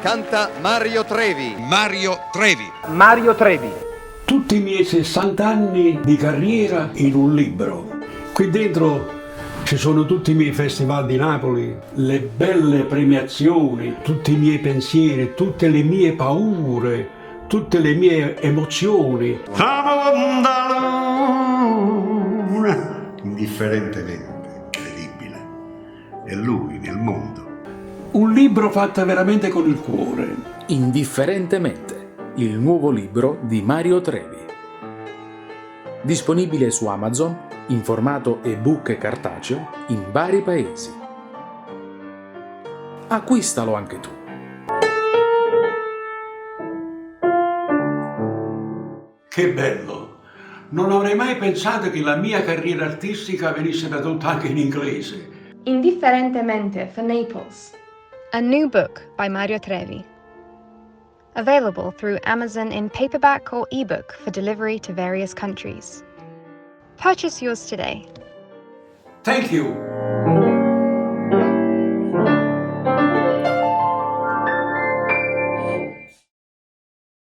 canta Mario Trevi. Mario Trevi. Mario Trevi. Tutti i miei 60 anni di carriera in un libro. Qui dentro ci sono tutti i miei festival di Napoli, le belle premiazioni, tutti i miei pensieri, tutte le mie paure, tutte le mie emozioni. Indifferentemente incredibile. È lui nel mondo. Un libro fatto veramente con il cuore. Indifferentemente, il nuovo libro di Mario Trevi. Disponibile su Amazon in formato ebook e cartaceo in vari paesi. Acquistalo anche tu. Che bello! Non avrei mai pensato che la mia carriera artistica venisse tradotta anche in inglese. Indifferentemente for Naples. A new book by Mario Trevi. Available through Amazon in paperback or ebook for delivery to various countries. Purchase yours today. Thank you!